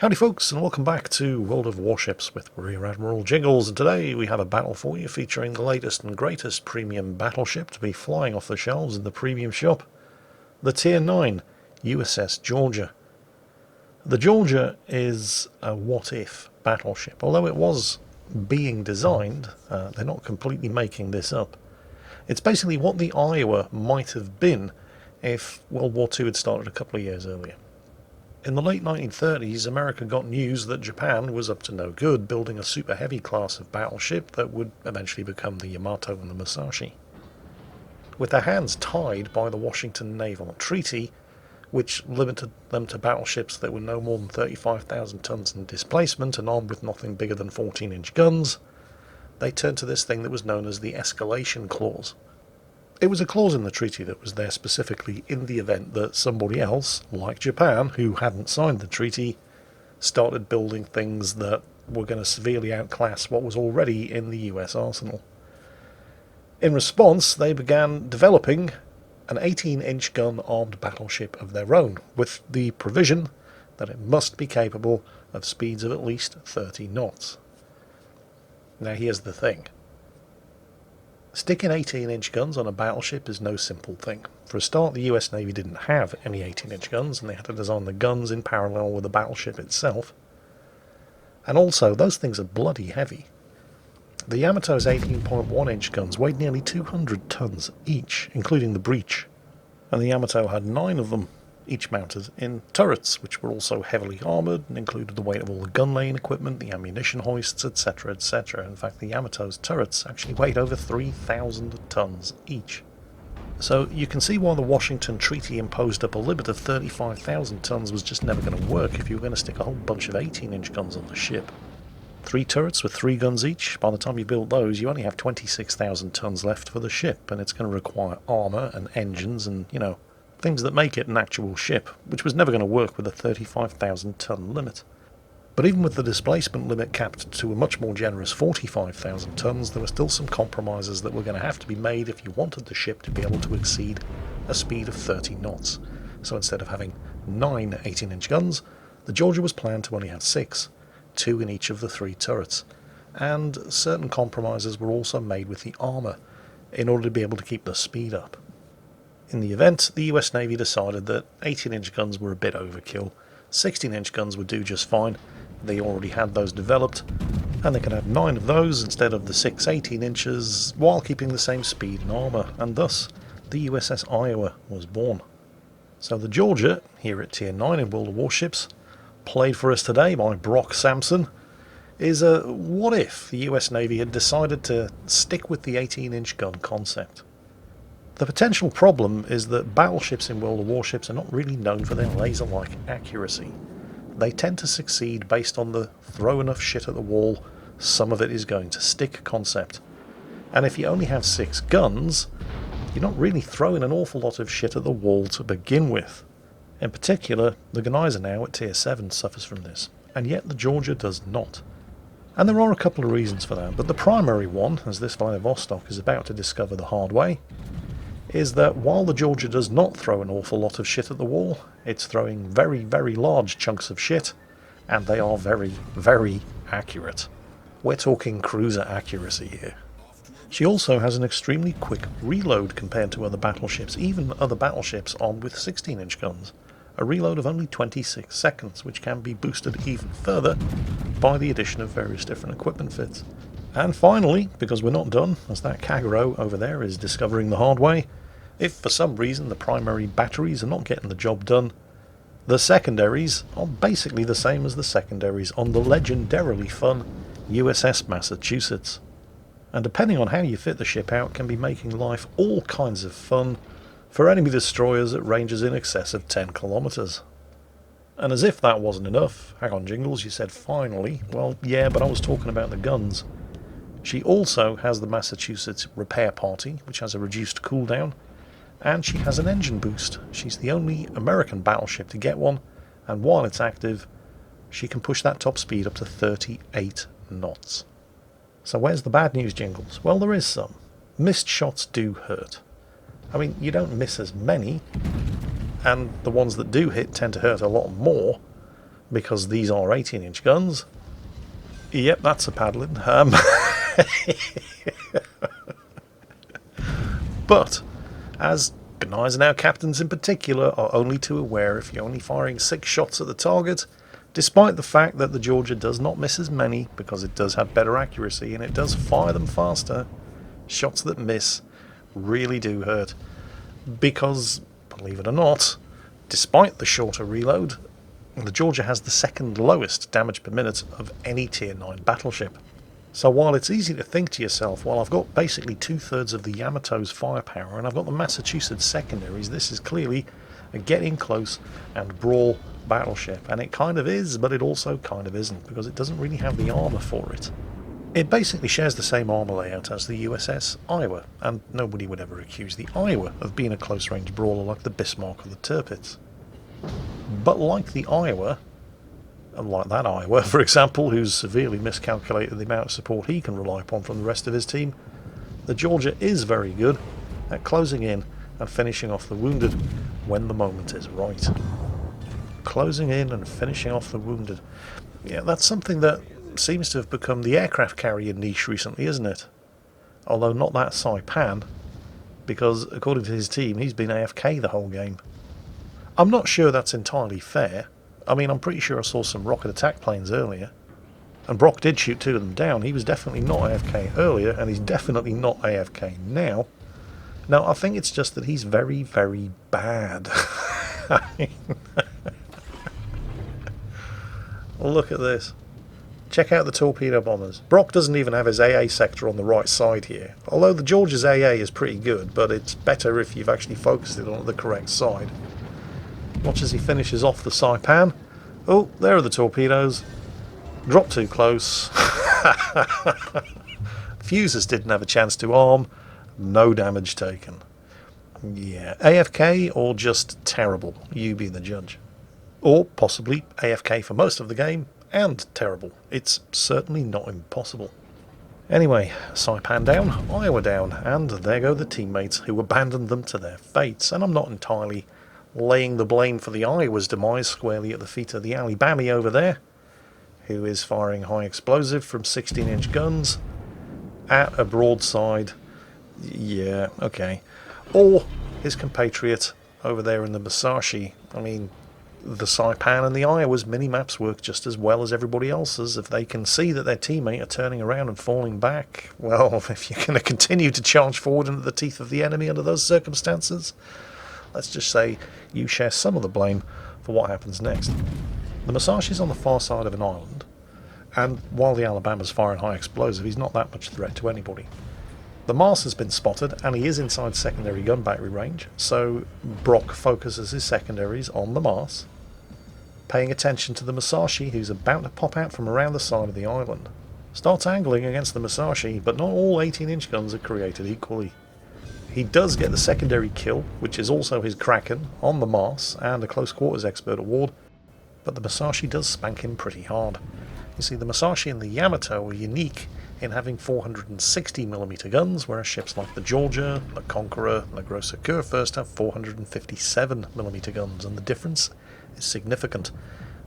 Howdy folks, and welcome back to World of Warships with Rear Admiral Jingles, and today we have a battle for you featuring the latest and greatest premium battleship to be flying off the shelves in the premium shop, the Tier 9 USS Georgia. The Georgia is a what-if battleship. Although it was being designed, they're not completely making this up. It's basically what the Iowa might have been if World War II had started a couple of years earlier. In the late 1930s, America got news that Japan was up to no good, building a super heavy class of battleship that would eventually become the Yamato and the Musashi. With their hands tied by the Washington Naval Treaty, which limited them to battleships that were no more than 35,000 tons in displacement and armed with nothing bigger than 14-inch guns, they turned to this thing that was known as the Escalation Clause. It was a clause in the treaty that was there specifically in the event that somebody else, like Japan, who hadn't signed the treaty, started building things that were going to severely outclass what was already in the US arsenal. In response, they began developing an 18-inch gun-armed battleship of their own, with the provision that it must be capable of speeds of at least 30 knots. Now here's the thing. Sticking 18-inch guns on a battleship is no simple thing. For a start, the US Navy didn't have any 18-inch guns, and they had to design the guns in parallel with the battleship itself. And also, those things are bloody heavy. The Yamato's 18.1-inch guns weighed nearly 200 tons each, including the breech, and the Yamato had 9 of them, each mounted in turrets, which were also heavily armoured and included the weight of all the gun laying equipment, the ammunition hoists, etc, etc. In fact, the Yamato's turrets actually weighed over 3,000 tons each. So you can see why the Washington Treaty imposed up a limit of 35,000 tons was just never going to work if you were going to stick a whole bunch of 18-inch guns on the ship. 3 turrets with 3 guns each, by the time you build those, you only have 26,000 tons left for the ship, and it's going to require armour and engines and, things that make it an actual ship, which was never going to work with a 35,000 ton limit. But even with the displacement limit capped to a much more generous 45,000 tons, there were still some compromises that were going to have to be made if you wanted the ship to be able to exceed a speed of 30 knots. So instead of having 9 18-inch guns, the Georgia was planned to only have 6, 2 in each of the 3 turrets. And certain compromises were also made with the armour in order to be able to keep the speed up. In the event, the US Navy decided that 18-inch guns were a bit overkill. 16-inch guns would do just fine. They already had those developed, and they could have 9 of those instead of the 6 18-inches while keeping the same speed and armour, and thus the USS Iowa was born. So the Georgia, here at Tier 9 in World of Warships, played for us today by Brock Sampson, is a what if the US Navy had decided to stick with the 18-inch gun concept. The potential problem is that battleships in World of Warships are not really known for their laser-like accuracy. They tend to succeed based on the throw enough shit at the wall, some of it is going to stick concept. And if you only have 6 guns, you're not really throwing an awful lot of shit at the wall to begin with. In particular, the Gneiser now at Tier 7 suffers from this, and yet the Georgia does not. And there are a couple of reasons for that, but the primary one, as this Vladivostok is about to discover the hard way, is that while the Georgia does not throw an awful lot of shit at the wall, it's throwing very, very large chunks of shit, and they are very, very accurate. We're talking cruiser accuracy here. She also has an extremely quick reload compared to other battleships, even other battleships armed with 16-inch guns. A reload of only 26 seconds, which can be boosted even further by the addition of various different equipment fits. And finally, because we're not done, as that Kagero over there is discovering the hard way, if for some reason the primary batteries are not getting the job done, the secondaries are basically the same as the secondaries on the legendarily fun USS Massachusetts. And depending on how you fit the ship out, can be making life all kinds of fun for enemy destroyers at ranges in excess of 10 kilometers. And as if that wasn't enough, hang on Jingles, you said finally, well yeah, but I was talking about the guns. She also has the Massachusetts Repair Party, which has a reduced cooldown, and she has an engine boost. She's the only American battleship to get one, and while it's active, she can push that top speed up to 38 knots. So where's the bad news, Jingles? Well, there is some. Missed shots do hurt. I mean, you don't miss as many, and the ones that do hit tend to hurt a lot more, because these are 18-inch guns. Yep, that's a paddling. But, as Gneisenau captains in particular are only too aware, if you're only firing 6 shots at the target, despite the fact that the Georgia does not miss as many because it does have better accuracy and it does fire them faster, shots that miss really do hurt. Because, believe it or not, despite the shorter reload, the Georgia has the second lowest damage per minute of any Tier 9 battleship. So while it's easy to think to yourself, well, I've got basically 2/3 of the Yamato's firepower and I've got the Massachusetts Secondaries, this is clearly a get-in close and brawl battleship. And it kind of is, but it also kind of isn't, because it doesn't really have the armour for it. It basically shares the same armour layout as the USS Iowa, and nobody would ever accuse the Iowa of being a close-range brawler like the Bismarck or the Tirpitz. But like the Iowa, and like that Iowa, for example, who's severely miscalculated the amount of support he can rely upon from the rest of his team, the Georgia is very good at closing in and finishing off the wounded when the moment is right. Closing in and finishing off the wounded. Yeah, that's something that seems to have become the aircraft carrier niche recently, isn't it? Although not that Saipan, because according to his team, he's been AFK the whole game. I'm not sure that's entirely fair. I mean, I'm pretty sure I saw some rocket attack planes earlier. And Brock did shoot 2 of them down. He was definitely not AFK earlier, and he's definitely not AFK now. Now, I think it's just that he's very, very bad. Well, look at this. Check out the Torpedo Bombers. Brock doesn't even have his AA sector on the right side here. Although the Georgia's AA is pretty good, but it's better if you've actually focused it on the correct side. Watch as he finishes off the Saipan. Oh, there are the torpedoes. Drop too close. Fuses didn't have a chance to arm. No damage taken. Yeah, AFK or just terrible? You be the judge. Or possibly AFK for most of the game and terrible. It's certainly not impossible. Anyway, Saipan down, Iowa down, and there go the teammates who abandoned them to their fates. And I'm not entirely laying the blame for the Iowa's demise squarely at the feet of the Alabama over there, who is firing high explosive from 16-inch guns at a broadside. Yeah, okay. Or his compatriot over there in the Musashi. I mean, the Saipan and the Iowa's mini-maps work just as well as everybody else's. If they can see that their teammate are turning around and falling back, well, if you're going to continue to charge forward into the teeth of the enemy under those circumstances, let's just say you share some of the blame for what happens next. The Musashi's on the far side of an island, and while the Alabama's firing high explosive, he's not that much threat to anybody. The Mars has been spotted, and he is inside secondary gun battery range, so Brock focuses his secondaries on the Mars, paying attention to the Musashi, who's about to pop out from around the side of the island. Starts angling against the Musashi, but not all 18-inch guns are created equally. He does get the secondary kill, which is also his Kraken, on the Mars, and a close quarters expert award, but the Musashi does spank him pretty hard. You see, the Musashi and the Yamato are unique in having 460mm guns, whereas ships like the Georgia, the Conqueror, and the Grosse Kurfürst have 457mm guns, and the difference is significant,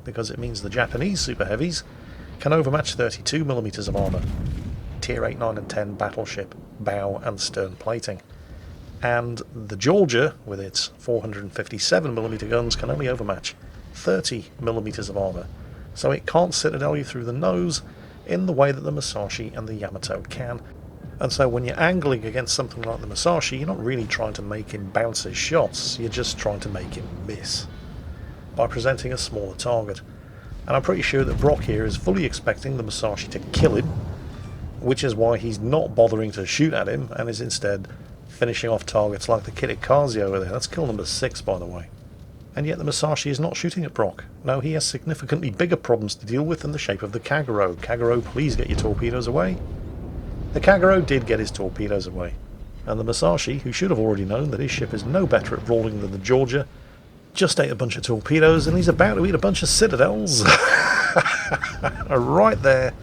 because it means the Japanese super heavies can overmatch 32mm of armour, Tier 8, 9 and 10 battleship, bow and stern plating. And the Georgia, with its 457mm guns, can only overmatch 30mm of armour, so it can't citadel you through the nose in the way that the Musashi and the Yamato can. And so when you're angling against something like the Musashi, you're not really trying to make him bounce his shots, you're just trying to make him miss by presenting a smaller target. And I'm pretty sure that Brock here is fully expecting the Musashi to kill him, which is why he's not bothering to shoot at him and is instead finishing off targets like the Kirikaze over there. That's kill number 6, by the way. And yet the Musashi is not shooting at Brock. No, he has significantly bigger problems to deal with in the shape of the Kagero. Kagero, please get your torpedoes away. The Kagero did get his torpedoes away. And the Musashi, who should have already known that his ship is no better at brawling than the Georgia, just ate a bunch of torpedoes, and he's about to eat a bunch of citadels. Right there,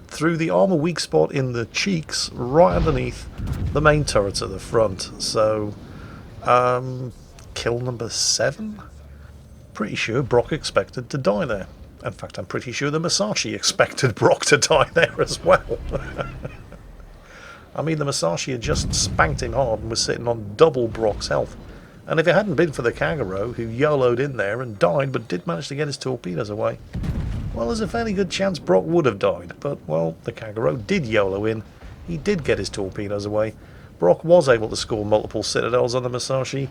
through the armour weak spot in the cheeks, right underneath the main turrets at the front. So, kill number 7? Pretty sure Brock expected to die there. In fact, I'm pretty sure the Musashi expected Brock to die there as well. I mean, the Musashi had just spanked him hard and was sitting on double Brock's health. And if it hadn't been for the Kagero, who YOLO'd in there and died but did manage to get his torpedoes away, well, there's a fairly good chance Brock would have died. But, well, the Kagero did YOLO in. He did get his torpedoes away. Brock was able to score multiple citadels on the Musashi,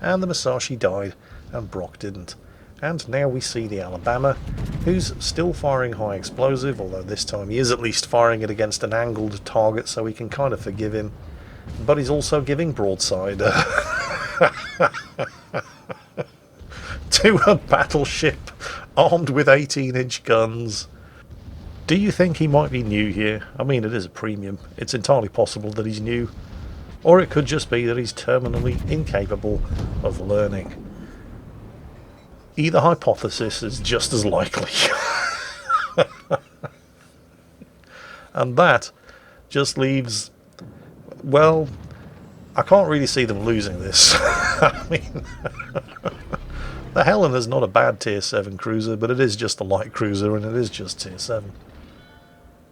and the Musashi died, and Brock didn't. And now we see the Alabama, who's still firing high explosive, although this time he is at least firing it against an angled target, so we can kind of forgive him. But he's also giving broadside to a battleship armed with 18-inch guns. Do you think he might be new here? I mean, it is a premium. It's entirely possible that he's new. Or it could just be that he's terminally incapable of learning. Either hypothesis is just as likely. And that just leaves... well, I can't really see them losing this. I mean... the Helena's not a bad tier 7 cruiser, but it is just a light cruiser and it is just tier 7.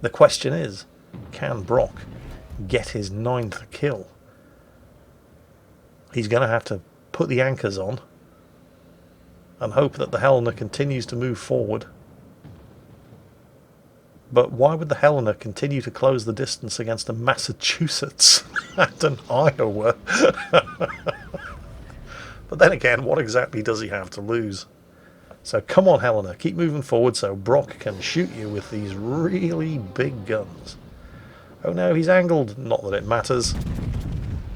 The question is, can Brock get his 9th kill? He's going to have to put the anchors on and hope that the Helena continues to move forward. But why would the Helena continue to close the distance against a Massachusetts and an Iowa? But then again, what exactly does he have to lose? So come on, Helena, keep moving forward so Brock can shoot you with these really big guns. Oh no, he's angled. Not that it matters.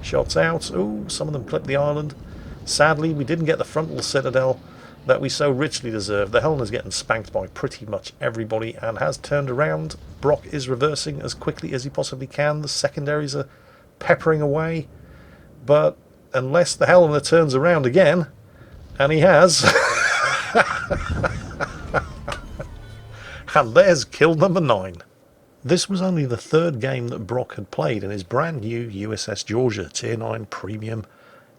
Shots out. Ooh, some of them clip the island. Sadly, we didn't get the frontal citadel that we so richly deserve. The Helena's getting spanked by pretty much everybody and has turned around. Brock is reversing as quickly as he possibly can. The secondaries are peppering away. But unless the Helena turns around again, and he has... and there's kill number 9. This was only the 3rd game that Brock had played in his brand new USS Georgia Tier 9 Premium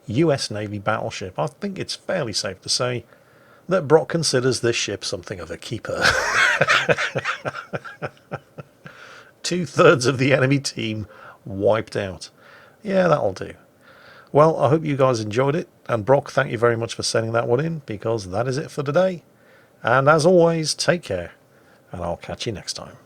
US Navy battleship. I think it's fairly safe to say that Brock considers this ship something of a keeper. 2/3 of the enemy team wiped out. Yeah, that'll do. Well, I hope you guys enjoyed it, and Brock, thank you very much for sending that one in, because that is it for today. And as always, take care, and I'll catch you next time.